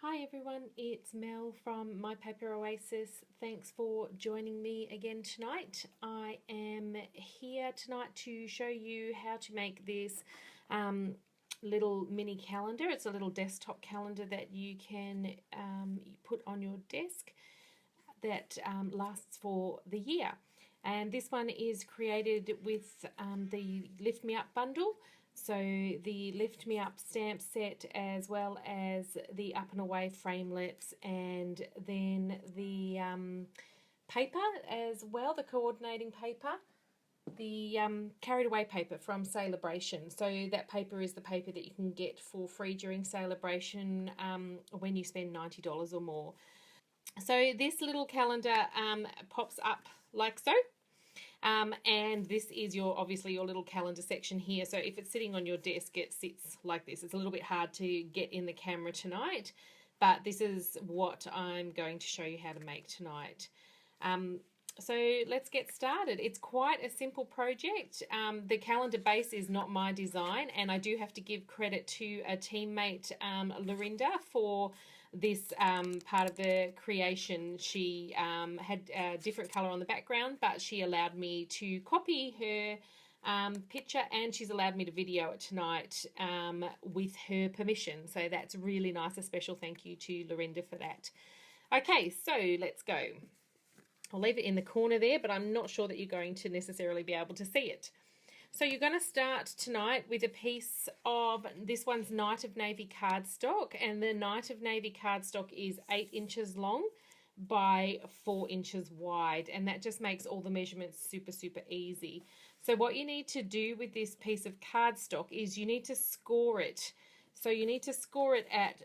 Hi everyone, it's Mel from My Paper Oasis. Thanks for joining me again tonight. I am here tonight to show you how to make this little mini calendar. It's a little desktop calendar that you can put on your desk that lasts for the year. And this one is created with the Lift Me Up bundle. So the Lift Me Up stamp set, as well as the Up and Away framelits, and then the paper as well, the coordinating paper, the Carried Away paper from Celebration. So that paper is the paper that you can get for free during Celebration when you spend $90 or more. So this little calendar pops up like so. And this is obviously your little calendar section here. So if it's sitting on your desk, it sits like this. It's a little bit hard to get in the camera tonight, but this is what I'm going to show you how to make tonight. So let's get started. It's quite a simple project. The calendar base is not my design, and I do have to give credit to a teammate, Lorinda, for this part of the creation. She had a different colour on the background, but she allowed me to copy her picture, and she's allowed me to video it tonight with her permission. So that's really nice. A special thank you to Lorinda for that. Okay, so let's go. I'll leave it in the corner there, but I'm not sure that you're going to necessarily be able to see it. So you're going to start tonight with a piece of, this one's Night of Navy cardstock, and the Night of Navy cardstock is 8 inches long by 4 inches wide, and that just makes all the measurements super easy. So what you need to do with this piece of cardstock is you need to score it. So you need to score it at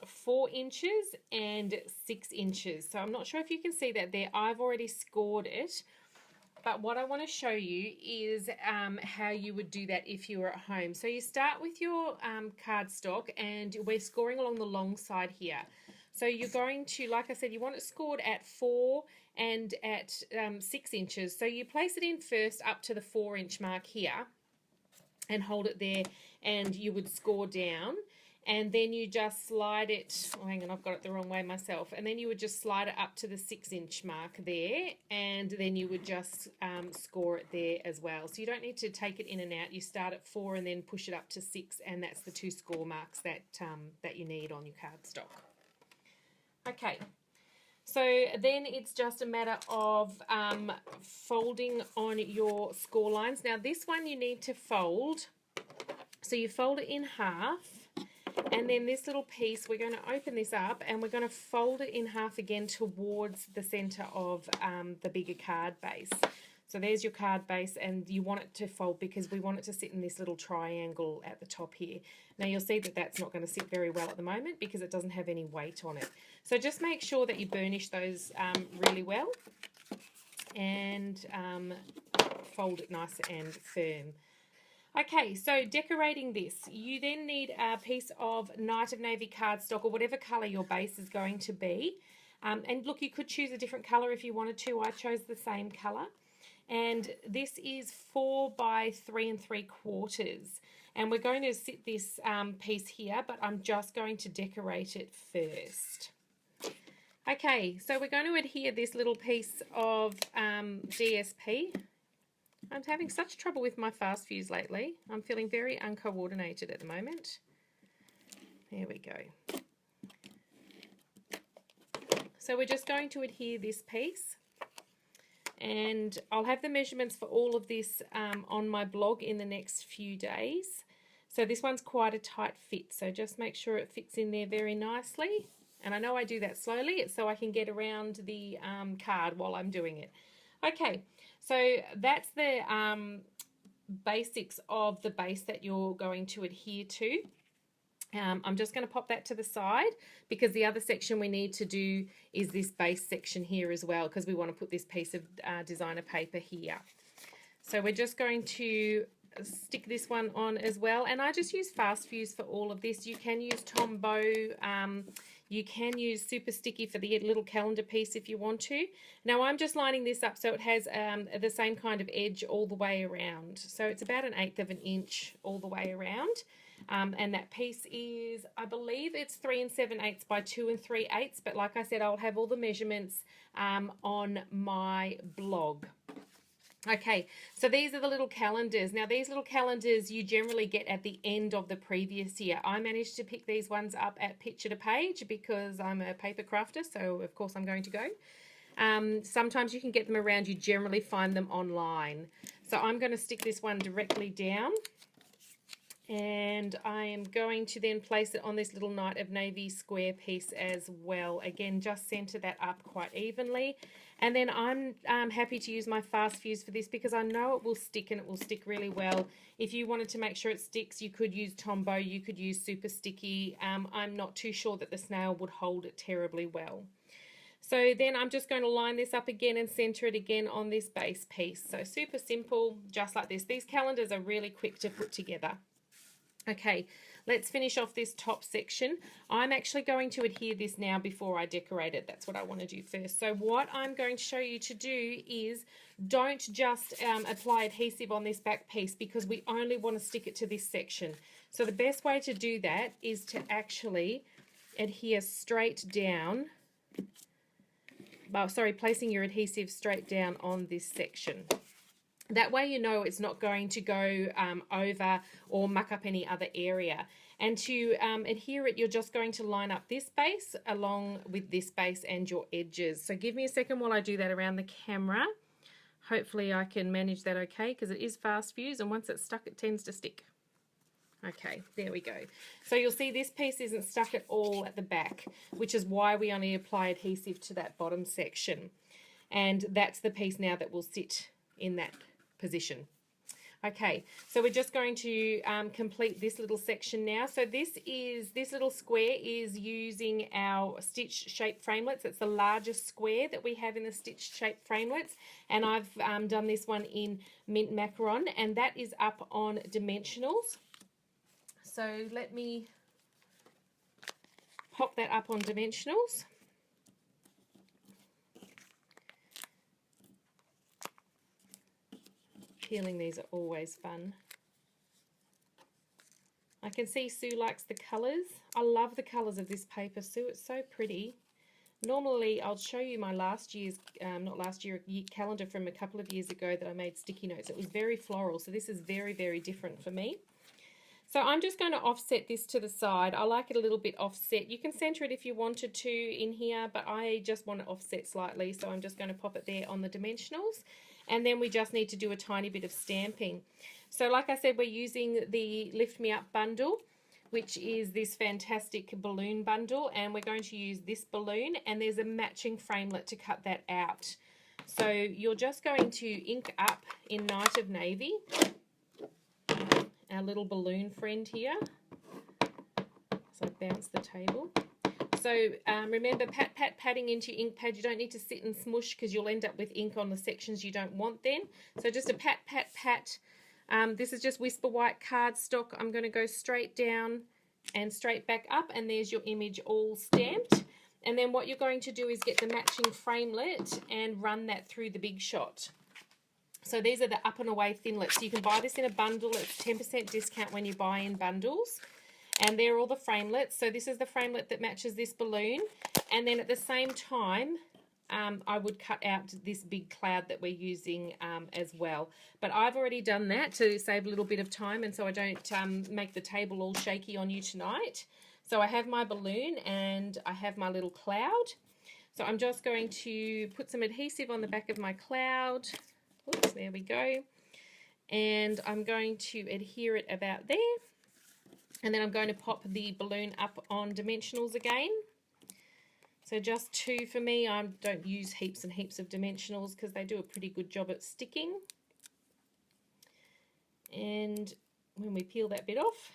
4 inches and 6 inches. So I'm not sure if you can see that there. I've already scored it. But what I want to show you is how you would do that if you were at home. So you start with your cardstock, and we're scoring along the long side here. So you're going to, like I said, you want it scored at 4 and at 6 inches. So you place it in first up to the 4-inch mark here and hold it there, and you would score down. And then you just slide it, oh hang on, I've got it the wrong way myself, and then you would just slide it up to the 6-inch mark there, and then you would just score it there as well. So you don't need to take it in and out. You start at 4 and then push it up to 6, and that's the 2 score marks that you need on your cardstock. Okay, so then it's just a matter of folding on your score lines. Now this one you need to fold, so you fold it in half. And then this little piece, we're going to open this up and we're going to fold it in half again towards the center of the bigger card base. So there's your card base, and you want it to fold because we want it to sit in this little triangle at the top here. Now you'll see that that's not going to sit very well at the moment because it doesn't have any weight on it. So just make sure that you burnish those really well and fold it nice and firm. Okay, so decorating this, you then need a piece of Night of Navy cardstock or whatever colour your base is going to be. And look, you could choose a different colour if you wanted to. I chose the same colour. And this is 4 by 3 3/4. And we're going to sit this piece here, but I'm just going to decorate it first. Okay, so we're going to adhere this little piece of DSP. I'm having such trouble with my fast fuse lately. I'm feeling very uncoordinated at the moment. There we go. So we're just going to adhere this piece, and I'll have the measurements for all of this on my blog in the next few days. So this one's quite a tight fit, so just make sure it fits in there very nicely. And I know I do that slowly, it's so I can get around the card while I'm doing it. Okay, so that's the basics of the base that you're going to adhere to. I'm just going to pop that to the side because the other section we need to do is this base section here as well, because we want to put this piece of designer paper here. So we're just going to stick this one on as well, and I just use fast fuse for all of this. You can use Tombow, You can use super sticky for the little calendar piece if you want to. Now I'm just lining this up so it has the same kind of edge all the way around. So it's about 1/8 of an inch all the way around. And that piece is, I believe it's 3 7/8 by 2 3/8, but like I said, I'll have all the measurements on my blog. Okay, so these are the little calendars. Now these little calendars you generally get at the end of the previous year. I managed to pick these ones up at Picture to Page because I'm a paper crafter, so of course I'm going to go. Sometimes you can get them around, you generally find them online. So I'm going to stick this one directly down. And I am going to then place it on this little Night of Navy square piece as well. Again, just center that up quite evenly. And then I'm happy to use my fast fuse for this because I know it will stick and it will stick really well. If you wanted to make sure it sticks, you could use Tombow, you could use super sticky. I'm not too sure that the snail would hold it terribly well. So then I'm just going to line this up again and center it again on this base piece. So super simple, just like this. These calendars are really quick to put together. Okay, let's finish off this top section. I'm actually going to adhere this now before I decorate it. That's what I want to do first. So what I'm going to show you to do is don't just apply adhesive on this back piece because we only want to stick it to this section. So the best way to do that is to actually adhere straight down. Well, sorry, placing your adhesive straight down on this section. That way you know it's not going to go over or muck up any other area. And to adhere it, you're just going to line up this base along with this base and your edges. So give me a second while I do that around the camera. Hopefully I can manage that okay because it is fast fuse and once it's stuck it tends to stick. Okay, there we go. So you'll see this piece isn't stuck at all at the back, which is why we only apply adhesive to that bottom section. And that's the piece now that will sit in that position. Okay, so we're just going to complete this little section now. So this little square is using our stitch shape framelits. It's the largest square that we have in the stitch shape framelits, and I've done this one in mint macaron, and that is up on dimensionals. So let me pop that up on dimensionals. Peeling these are always fun. I can see Sue likes the colours. I love the colours of this paper, Sue. It's so pretty. Normally, I'll show you my last year's, calendar from a couple of years ago that I made sticky notes. It was very floral, so this is very, very different for me. So I'm just going to offset this to the side. I like it a little bit offset. You can center it if you wanted to in here, but I just want to offset slightly, so I'm just going to pop it there on the dimensionals. And then we just need to do a tiny bit of stamping. So like I said, we're using the Lift Me Up bundle, which is this fantastic balloon bundle, and we're going to use this balloon, and there's a matching framelit to cut that out. So you're just going to ink up in Night of Navy, our little balloon friend here. So I bounce the table. So remember, patting into your ink pad. You don't need to sit and smush because you'll end up with ink on the sections you don't want then. So just a pat. This is just Whisper White cardstock. I'm going to go straight down and straight back up, and there's your image all stamped. And then what you're going to do is get the matching framelit and run that through the Big Shot. So these are the Up and Away thinlits. You can buy this in a bundle. It's 10% discount when you buy in bundles. And they're all the framelits. So this is the framelit that matches this balloon. And then at the same time, I would cut out this big cloud that we're using as well. But I've already done that to save a little bit of time, and so I don't make the table all shaky on you tonight. So I have my balloon and I have my little cloud. So I'm just going to put some adhesive on the back of my cloud. Oops, there we go. And I'm going to adhere it about there. And then I'm going to pop the balloon up on dimensionals again. So just 2 for me. I don't use heaps and heaps of dimensionals because they do a pretty good job at sticking. And when we peel that bit off,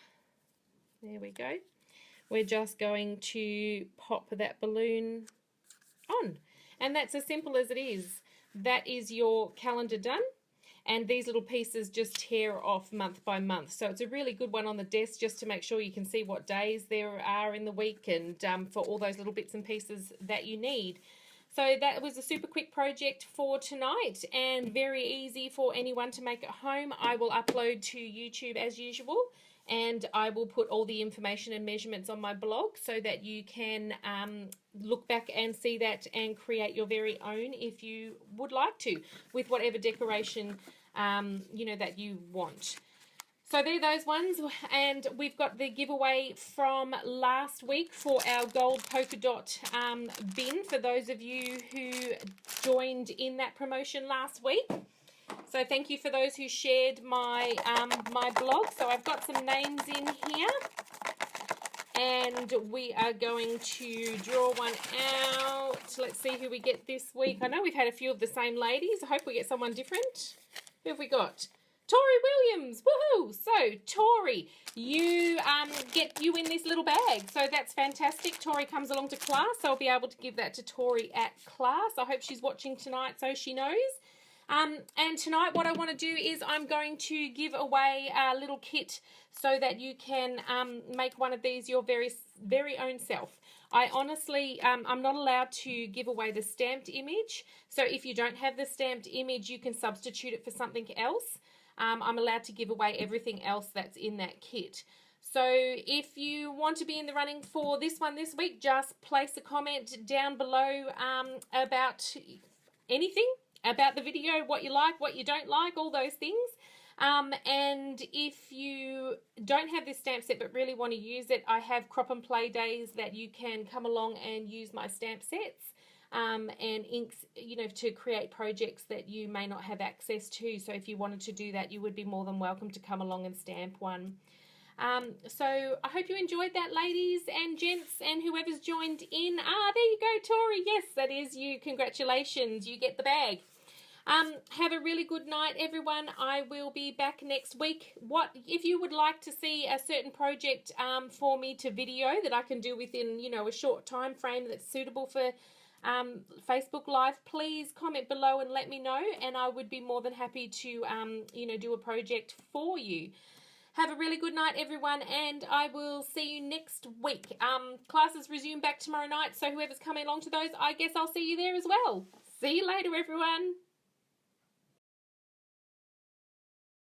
there we go. We're just going to pop that balloon on. And that's as simple as it is. That is your calendar done. and these little pieces just tear off month by month. So it's a really good one on the desk just to make sure you can see what days there are in the week, and for all those little bits and pieces that you need. So that was a super quick project for tonight, and very easy for anyone to make at home. I will upload to YouTube as usual, and I will put all the information and measurements on my blog so that you can look back and see that and create your very own if you would like to, with whatever decoration you know, that you want. So they're those ones, and we've got the giveaway from last week for our gold polka dot bin for those of you who joined in that promotion last week. So thank you for those who shared my my blog. So I've got some names in here, and we are going to draw one out. Let's see who we get this week. I know we've had a few of the same ladies. I hope we get someone different. Who have we got? Tori Williams, woohoo! So Tori, you get you in this little bag, so that's fantastic. Tori comes along to class, so I'll be able to give that to Tori at class. I hope she's watching tonight so she knows. And tonight what I want to do is I'm going to give away a little kit so that you can make one of these your very own self. I honestly, I'm not allowed to give away the stamped image, so if you don't have the stamped image, you can substitute it for something else. I'm allowed to give away everything else that's in that kit. So if you want to be in the running for this one this week, just place a comment down below about anything, about the video, what you like, what you don't like, all those things. And if you don't have this stamp set but really want to use it, I have crop and play days that you can come along and use my stamp sets. And inks, you know, to create projects that you may not have access to. So if you wanted to do that, you would be more than welcome to come along and stamp one. So I hope you enjoyed that, ladies and gents, and whoever's joined in. There you go, Tori. Yes, that is you. Congratulations. You get the bag. Have a really good night, everyone. I will be back next week. If you would like to see a certain project for me to video that I can do within, you know, a short time frame that's suitable for Facebook Live, please comment below and let me know, and I would be more than happy to you know, do a project for you. Have a really good night, everyone, and I will see you next week. Classes resume back tomorrow night, so whoever's coming along to those, I guess I'll see you there as well. See you later, everyone.